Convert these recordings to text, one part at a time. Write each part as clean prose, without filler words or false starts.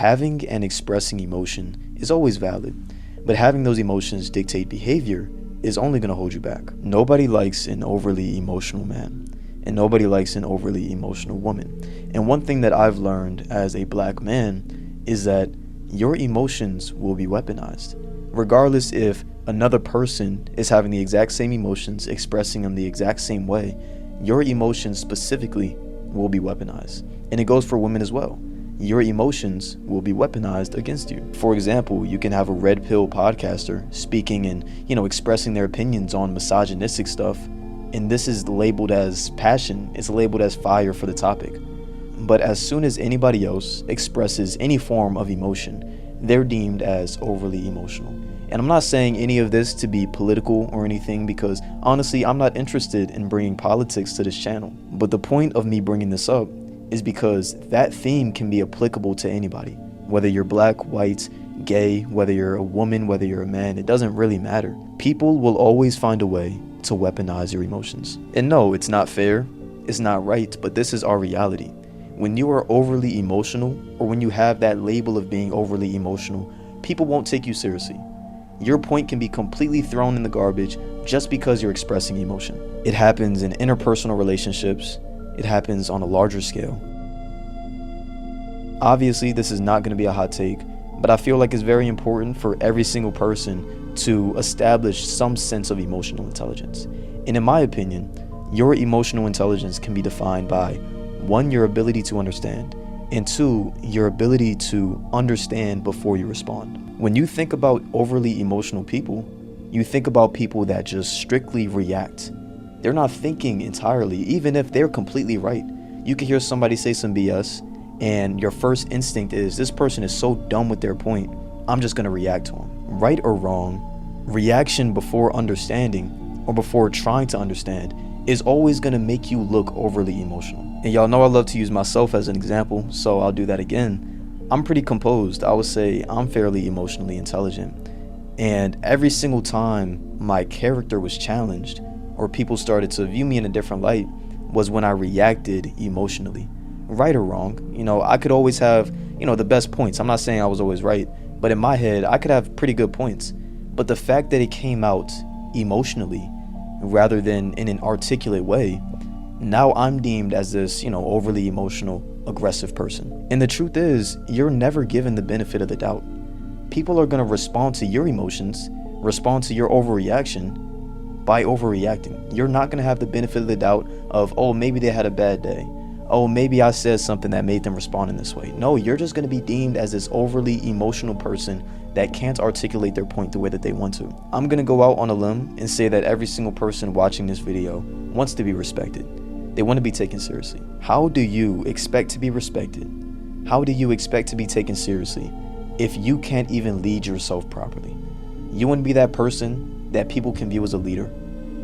Having and expressing emotion is always valid, but having those emotions dictate behavior is only going to hold you back. Nobody likes an overly emotional man, and nobody likes an overly emotional woman. And one thing that I've learned as a black man is that your emotions will be weaponized. Regardless if another person is having the exact same emotions, expressing them the exact same way, your emotions specifically will be weaponized. And it goes for women as well. Your emotions will be weaponized against you. For example, you can have a red pill podcaster speaking and, expressing their opinions on misogynistic stuff, and this is labeled as passion, it's labeled as fire for the topic. But as soon as anybody else expresses any form of emotion, they're deemed as overly emotional. And I'm not saying any of this to be political or anything, because honestly, I'm not interested in bringing politics to this channel. But the point of me bringing this up is because that theme can be applicable to anybody. Whether you're black, white, gay, whether you're a woman, whether you're a man, it doesn't really matter. People will always find a way to weaponize your emotions. And no, it's not fair, it's not right, but this is our reality. When you are overly emotional, or when you have that label of being overly emotional, people won't take you seriously. Your point can be completely thrown in the garbage just because you're expressing emotion. It happens in interpersonal relationships. It happens on a larger scale. Obviously, this is not going to be a hot take, but I feel like it's very important for every single person to establish some sense of emotional intelligence. And in my opinion, your emotional intelligence can be defined by 1, your ability to understand, and 2, your ability to understand before you respond. When you think about overly emotional people, you think about people that just strictly react. They're not thinking entirely, even if they're completely right. You can hear somebody say some BS, and your first instinct is, this person is so dumb with their point, I'm just gonna react to them. Right or wrong, reaction before understanding, or before trying to understand, is always gonna make you look overly emotional. And y'all know I love to use myself as an example, so I'll do that again. I'm pretty composed. I would say I'm fairly emotionally intelligent. And every single time my character was challenged, or people started to view me in a different light, was when I reacted emotionally. Right or wrong, I could always have, the best points. I'm not saying I was always right, but in my head, I could have pretty good points. But the fact that it came out emotionally rather than in an articulate way, now I'm deemed as this, overly emotional, aggressive person. And the truth is, you're never given the benefit of the doubt. People are going to respond to your emotions, respond to your overreaction by overreacting. You're not going to have the benefit of the doubt of, oh, maybe they had a bad day. Oh, maybe I said something that made them respond in this way. No, you're just going to be deemed as this overly emotional person that can't articulate their point the way that they want to. I'm going to go out on a limb and say that every single person watching this video wants to be respected. They want to be taken seriously. How do you expect to be respected? How do you expect to be taken seriously if you can't even lead yourself properly? You want to be that person that people can view as a leader,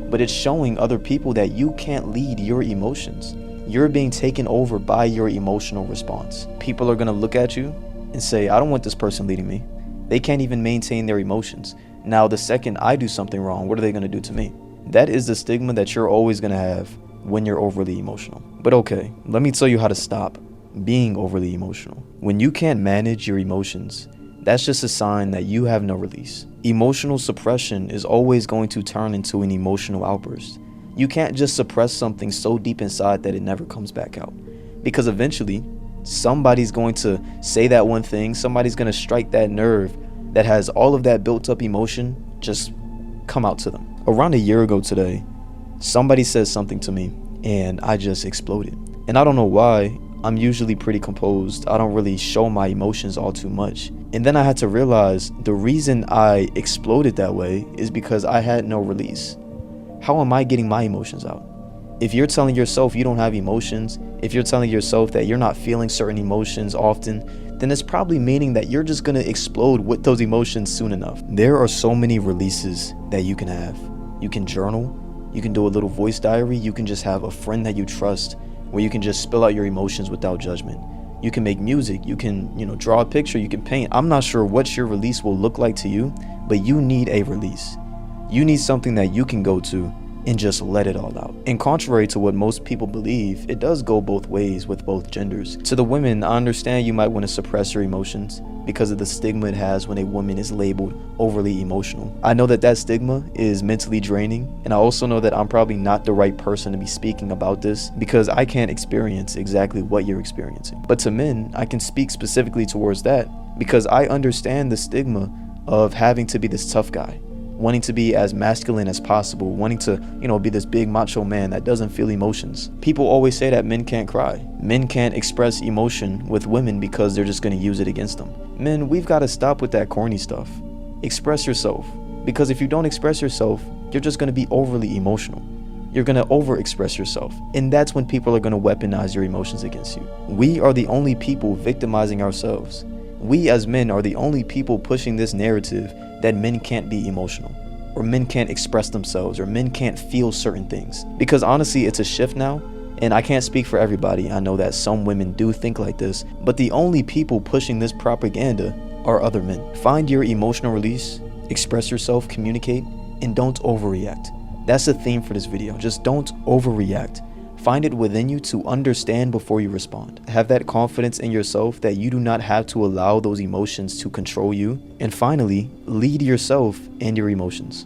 but it's showing other people that you can't lead your emotions. You're being taken over by your emotional response. People are going to look at you and say, I don't want this person leading me. They can't even maintain their emotions. Now, the second I do something wrong, what are they going to do to me? That is the stigma that you're always going to have when you're overly emotional. But okay, let me tell you how to stop being overly emotional. When you can't manage your emotions, that's just a sign that you have no release. Emotional suppression is always going to turn into an emotional outburst. You can't just suppress something so deep inside that it never comes back out. Because eventually, somebody's going to say that one thing, somebody's going to strike that nerve that has all of that built up emotion just come out to them. Around a year ago today, somebody said something to me and I just exploded. And I don't know why. I'm usually pretty composed. I don't really show my emotions all too much. And then I had to realize the reason I exploded that way is because I had no release. How am I getting my emotions out? If you're telling yourself you don't have emotions, if you're telling yourself that you're not feeling certain emotions often, then it's probably meaning that you're just gonna explode with those emotions soon enough. There are so many releases that you can have. You can journal, you can do a little voice diary, you can just have a friend that you trust where you can just spill out your emotions without judgment. You can make music, you can, draw a picture, you can paint. I'm not sure what your release will look like to you, but you need a release. You need something that you can go to and just let it all out. And contrary to what most people believe, it does go both ways with both genders. To the women, I understand you might want to suppress your emotions because of the stigma it has when a woman is labeled overly emotional. I know that stigma is mentally draining, and I also know that I'm probably not the right person to be speaking about this because I can't experience exactly what you're experiencing. But to men, I can speak specifically towards that because I understand the stigma of having to be this tough guy, wanting to be as masculine as possible, wanting to, be this big macho man that doesn't feel emotions. People always say that men can't cry. Men can't express emotion with women because they're just going to use it against them. Men, we've got to stop with that corny stuff. Express yourself. Because if you don't express yourself, you're just going to be overly emotional. You're going to over-express yourself. And that's when people are going to weaponize your emotions against you. We are the only people victimizing ourselves. We as men are the only people pushing this narrative that men can't be emotional, or men can't express themselves, or men can't feel certain things. Because honestly, it's a shift now, and I can't speak for everybody. I know that some women do think like this, but the only people pushing this propaganda are other men. Find your emotional release, express yourself, communicate, and don't overreact. That's the theme for this video. Just don't overreact. Find it within you to understand before you respond. Have that confidence in yourself that you do not have to allow those emotions to control you. And finally, lead yourself and your emotions.